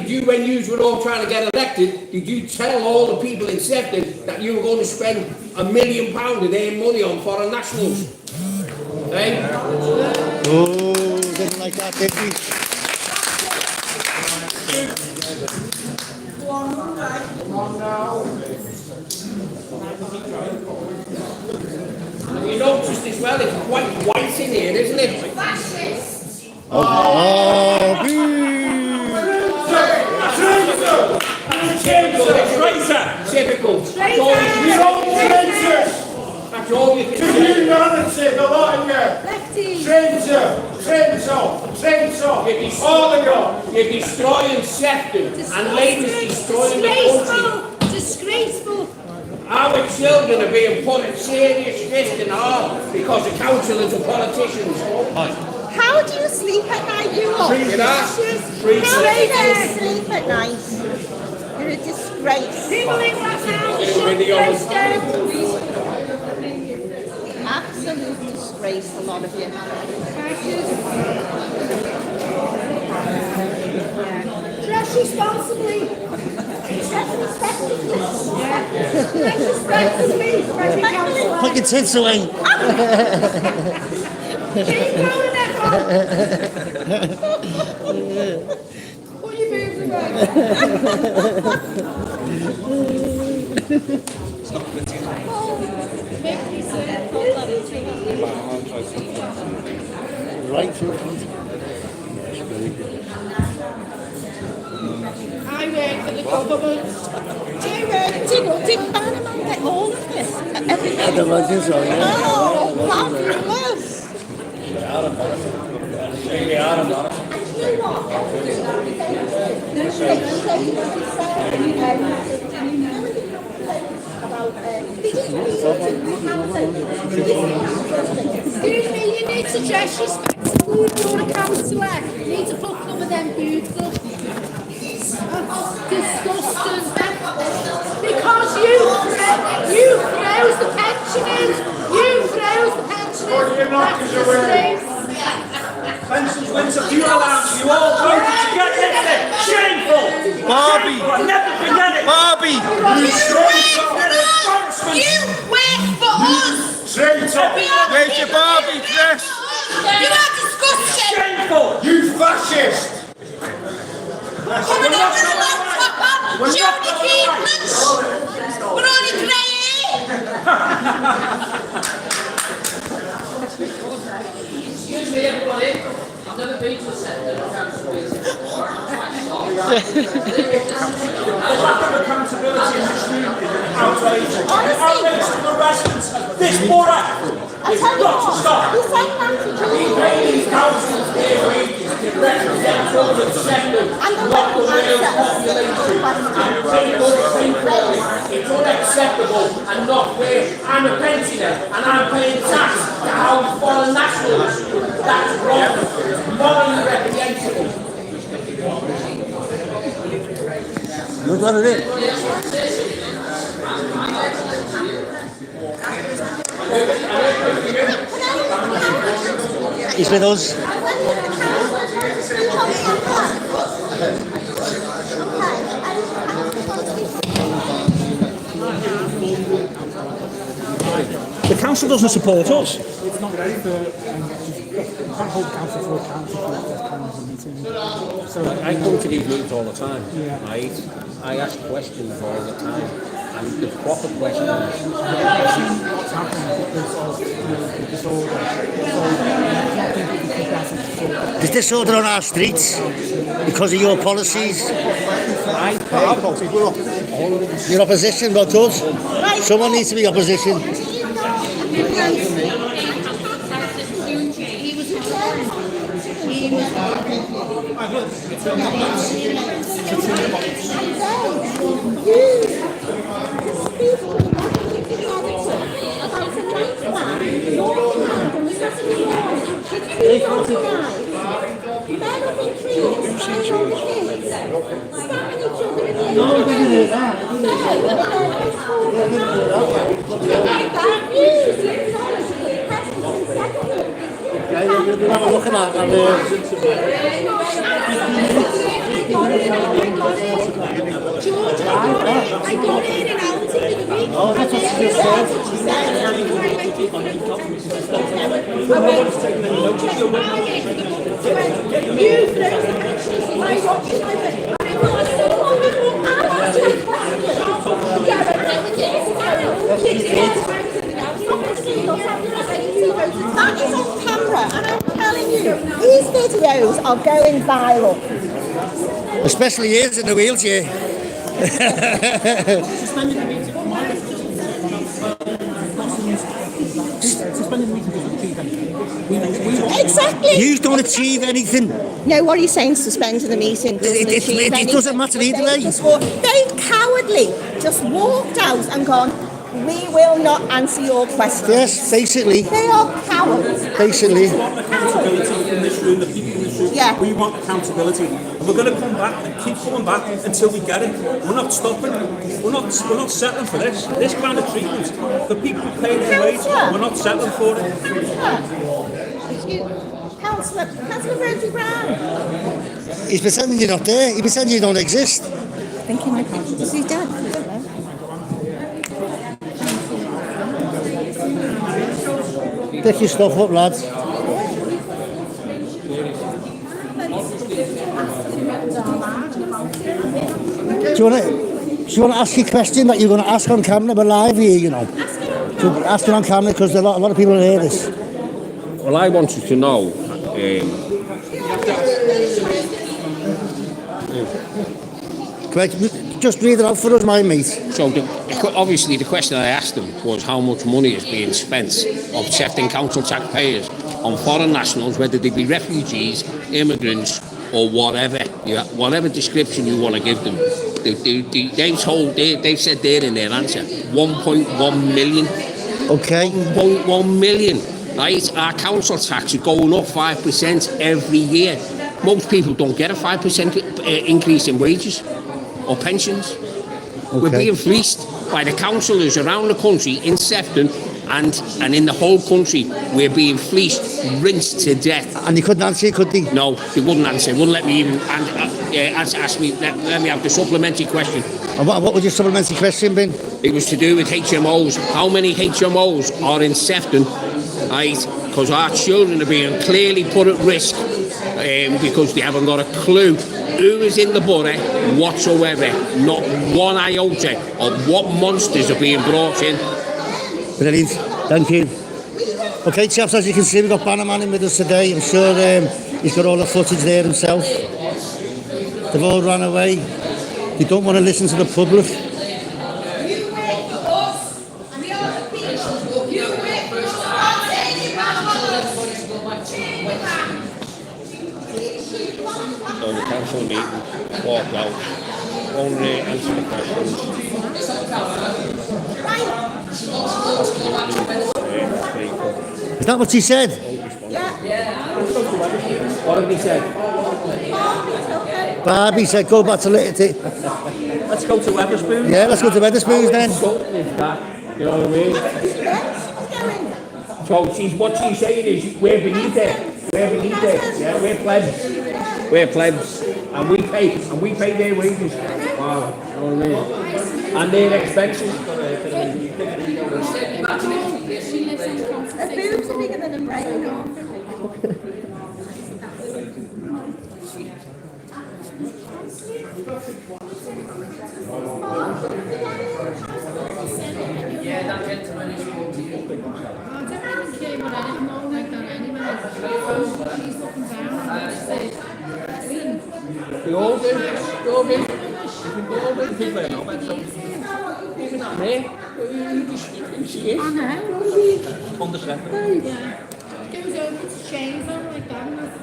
Speaker 12: you, when you were all trying to get elected, did you tell all the people in Sefton that you were going to spend £1 million of their money on foreign nationals? Eh?
Speaker 11: Oh, didn't like that, did we?
Speaker 14: Come on now.
Speaker 12: And you noticed as well, it's quite white in here, isn't it?
Speaker 1: Fascists!
Speaker 11: Oh,
Speaker 12: Typical. That's all you can say.
Speaker 14: Community, a lot of you. Traitor, all of you.
Speaker 12: You're destroying Sefton, and Labour's destroying the country.
Speaker 2: Disgraceful.
Speaker 12: Our children are being put at serious risk and harm because of councillors and politicians.
Speaker 4: How do you sleep at night, you lot?
Speaker 12: How do
Speaker 4: you sleep at night? You're a disgrace.
Speaker 2: People in that house
Speaker 4: Absolute disgrace, a lot of you.
Speaker 2: Dress responsibly.
Speaker 4: Dress respectfully.
Speaker 2: Dress responsibly.
Speaker 11: put your tits away.
Speaker 2: Keep going, Nicole. Put your boobs
Speaker 11: Right through.
Speaker 2: I work for the government.
Speaker 4: Did Bannerman get all of this? Everything?
Speaker 11: I'd imagine so, yeah.
Speaker 4: Oh, fabulous.
Speaker 2: Excuse me, you need to dress respectfully if you're a councillor. You need to put some of them boots up.
Speaker 9: disgusting. Because you froze the pensioners. You froze the pensioners. That's disgrace.
Speaker 19: Pensions, Windsor, fuel allowance, you all voted to get this thing. Shameful!
Speaker 11: Barbie!
Speaker 19: I'll never forget it!
Speaker 11: Barbie!
Speaker 19: You
Speaker 16: work for us!
Speaker 19: Traitor!
Speaker 11: Where's your Barbie, Chris?
Speaker 16: You are disgusting!
Speaker 19: Shameful! You fascist!
Speaker 16: Coming over the laptop on, showing the treatments! We're only grey!
Speaker 12: Excuse me, everybody. I've never been to a centre of council meeting before.
Speaker 19: The lack of accountability and scrutiny is outrageous. It's outrageous to the residents of this borough. It's got to stop.
Speaker 12: We pay these councils their wages to represent children sectors, not the real population. And people think it's unacceptable and not fair. I'm a pensioner and I'm paying tax to house foreign nationals. That's wrong. Morally reprehensible.
Speaker 11: Look at it. He's with us.
Speaker 19: The council doesn't support us.
Speaker 17: It's not ready for, you can't hold council to account for this kind of meeting. So
Speaker 12: I come to these meetings all the time,
Speaker 17: yeah.
Speaker 12: right? I ask questions all the time, and the proper questions.
Speaker 17: What's happening because of the disorder.
Speaker 11: There's disorder on our streets because of your policies. Your opposition, not us. Someone needs to be opposition. Looking at oh, that's what she just said.
Speaker 4: That is on camera, and I'm telling you, these videos are going viral.
Speaker 11: Especially yours in the wheelchair.
Speaker 4: Exactly.
Speaker 11: You don't achieve anything.
Speaker 4: No, what are you saying? Suspending the meeting doesn't achieve anything.
Speaker 11: It doesn't matter either way.
Speaker 4: They cowardly just walked out and gone, we will not answer your questions.
Speaker 11: Yes, basically.
Speaker 4: They are cowards.
Speaker 11: Basically.
Speaker 19: Accountability in this room, the people in this room.
Speaker 4: Yeah.
Speaker 19: We want accountability. And we're going to come back and keep coming back until we get it. We're not stopping. We're not settling for this. This kind of treatment. The people who pay their wage, we're not settling for it.
Speaker 4: Councillor Virgil Brown.
Speaker 11: He's pretending you're not there. He's pretending you don't exist.
Speaker 4: I think he might be. Is he dead? I don't know.
Speaker 11: Pick your stuff up, lads. Do you want to ask a question that you're going to ask on camera? We're live here, you know. So ask it on camera because a lot of people will hear this.
Speaker 12: Well, I wanted to know.
Speaker 11: Just read it out for us, my mate.
Speaker 12: So, obviously, the question I asked them was how much money is being spent of Sefton council taxpayers on foreign nationals, whether they be refugees, immigrants, or whatever. Whatever description you want to give them. They've said there in their answer 1.1 million.
Speaker 11: Okay.
Speaker 12: 1.1 million. Right? Our council tax is going up 5% every year. Most people don't get a 5% increase in wages. or pensions. We're being fleeced by the councillors around the country in Sefton and in the whole country. We're being fleeced, rinsed to death.
Speaker 11: And they couldn't answer, could they?
Speaker 12: No, they wouldn't answer. Wouldn't let me even ask me. Let me have the supplementary question.
Speaker 11: And what would your supplementary question been?
Speaker 12: It was to do with HMOs. How many HMOs are in Sefton? Right, because our children are being clearly put at risk because they haven't got a clue who is in the borough whatsoever. Not one iota of what monsters are being brought in.
Speaker 11: Brilliant, thank you. Okay, chaps, as you can see, we've got Bannerman in with us today. I'm sure he's got all the footage there himself. They've all run away. They don't want to listen to the public.
Speaker 12: So the council meeting, walked out, only answer the questions.
Speaker 11: Is that what he said?
Speaker 12: What have he said?
Speaker 11: Barbie said, go back to later.
Speaker 19: Let's go to Wetherspoons.
Speaker 11: Yeah, let's go to Wetherspoons then.
Speaker 12: You know what I mean? So what she's saying is, we're beneath it. We're beneath it. Yeah, we're plebs. We're plebs. And we pay their wages. Wow. You know what I mean? And their expenses.
Speaker 8: Yeah, that gentleman is
Speaker 12: We all do. We all do. Even not me.
Speaker 8: I know.
Speaker 19: On the second.
Speaker 8: Yeah. Goes over to chains on like that and that's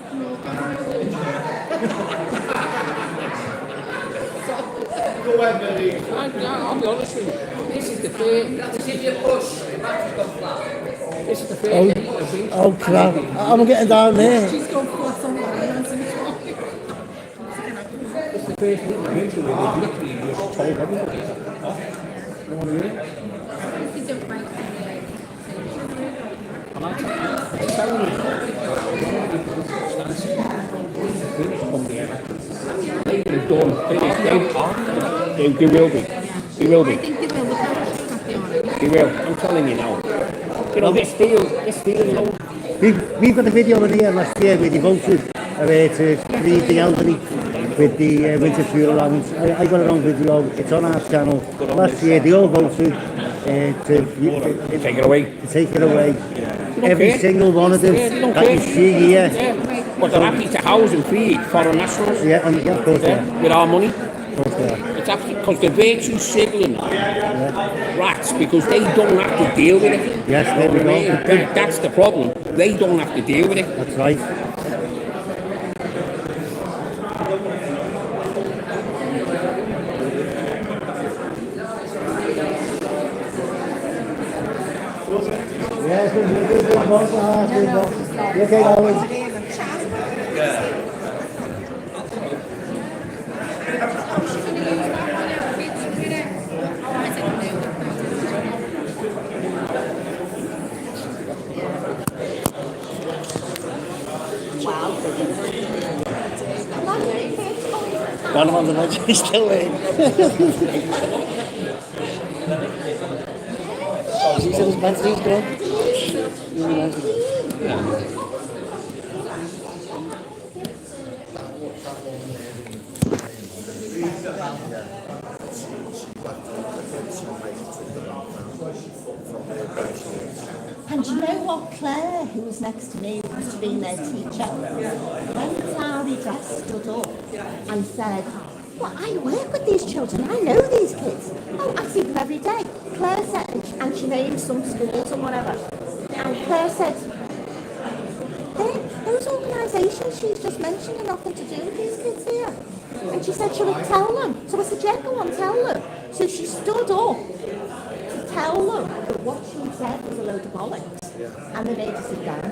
Speaker 12: Go ahead, Billy. I'll be honest with you. This is the first. Give you a push. This is the first.
Speaker 11: Oh crap. I'm getting down there.
Speaker 8: She's gone flat on that.
Speaker 12: It's the first thing I've been to where they've literally just told everybody. You know what I mean? And I'm telling you, come together. They've done. They will be. They will be. They will. I'm telling you now. You know, this deal, you know.
Speaker 11: We've got a video in here last year where they voted to leave the elderly with the winter fuel allowance. I got it on video, it's on our channel. Last year they all voted to
Speaker 12: take it away.
Speaker 11: To take it away. Every single one of them that you see here.
Speaker 12: But they're happy to house and feed foreign nationals.
Speaker 11: Yeah, of course they are.
Speaker 12: With our money.
Speaker 11: Of course they are.
Speaker 12: It's actually because they're virtue signaling rats because they don't have to deal with it.
Speaker 11: Yes, there we go.
Speaker 12: That's the problem. They don't have to deal with it.
Speaker 11: That's right. Yes, you okay, Alan? Donovan's eventually still in. He said his battery's gone.
Speaker 4: And you know what, Claire, who was next to me, who must have been their teacher, when Sari just stood up and said, well, I work with these children, I know these kids. Oh, I see them every day. Claire said, and she named some schools and whatever, and Claire said, those organisations she's just mentioned are nothing to do with these kids here. And she said, shall we tell them? So I said, yeah, go on, tell them. So she stood up to tell them that what she said was a load of bollocks. And they made her sit down.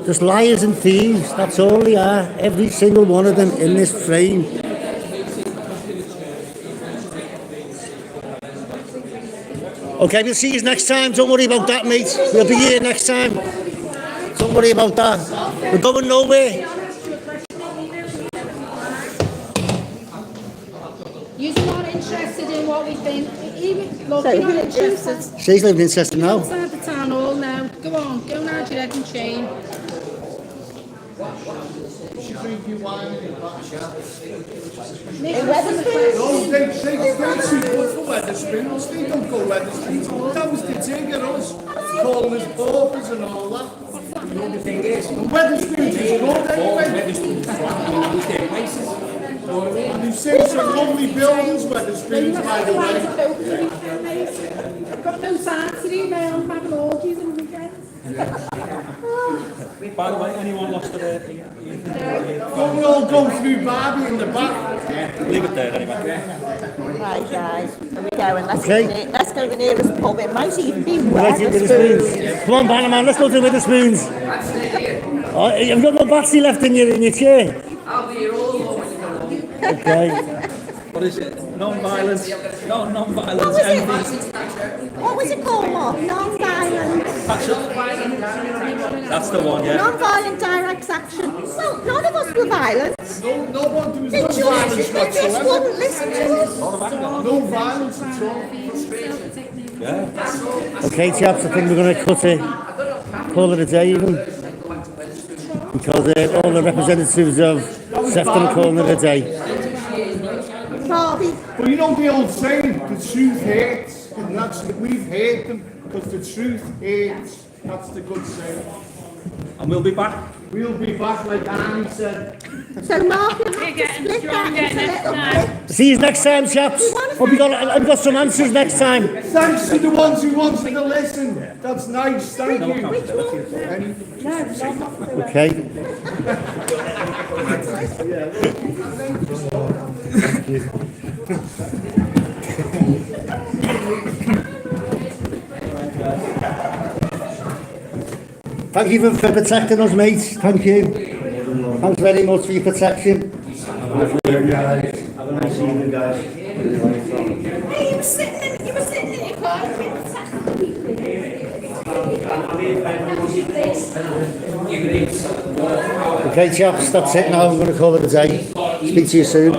Speaker 11: Just liars and thieves, that's all they are. Every single one of them in this frame. Okay, we'll see you next time. Don't worry about that, mate. We'll be here next time. Don't worry about that. We're going nowhere.
Speaker 8: You're not interested in what we think. Even, look, you're not interested.
Speaker 11: She's living in Chester now.
Speaker 8: Outside the town hall now. Go on, go now to your head and chain.
Speaker 14: She drink you wine in the back shop.
Speaker 5: In Wetherspoons?
Speaker 14: No, they too good for Wetherspoons. They don't go Wetherspoons. That was the thing at us, calling us paupers and all that. The thing is, Wetherspoons is good anyway. And you've seen some lovely buildings, Wetherspoons, by the way.
Speaker 8: I've got no time to do now. I'm having orgies and weekends.
Speaker 19: By the way, anyone lost their...
Speaker 14: Don't we all go through Barbie in the back?
Speaker 19: Leave it there anyway.
Speaker 4: Right, guys, here we go, and let's
Speaker 11: Okay.
Speaker 4: go to the nearest pub. It might even be
Speaker 11: Right, with the spoons. Come on, Bannerman, let's go to with the spoons. Oh, you've got no battery left in your chair.
Speaker 16: I'll be here all over.
Speaker 11: Okay.
Speaker 19: What is it? Non-violence. No, non-violence.
Speaker 4: What was it? What was it called, Mark? Non-violent.
Speaker 19: That's the one, yeah.
Speaker 4: Non-violent direct action. Well, none of us were violent.
Speaker 14: No one was
Speaker 4: They
Speaker 14: no violence
Speaker 4: just wouldn't listen to us.
Speaker 14: No violence at all.
Speaker 19: Yeah.
Speaker 11: Okay, chaps, I think we're going to call it a day even. Because all the representatives of Sefton are calling it a day.
Speaker 4: Barbie.
Speaker 14: Well, you know the old saying, the truth hurts. And that's, we've heard them, because the truth hurts. That's the good saying.
Speaker 19: And we'll be back.
Speaker 14: We'll be back, like Annie said.
Speaker 4: So Mark and I split that into little bits.
Speaker 11: See you next time, chaps. Hope you got some answers next time.
Speaker 14: Thanks to the ones who wanted to listen. That's nice, thank you.
Speaker 11: Okay. Thank you for protecting us, mates. Thank you. Thanks very much for your protection.
Speaker 14: Have a nice evening, guys.
Speaker 5: Hey, you were sitting in your car
Speaker 11: Okay, chaps, that's it now. I'm going to call it a day. Speak to you soon.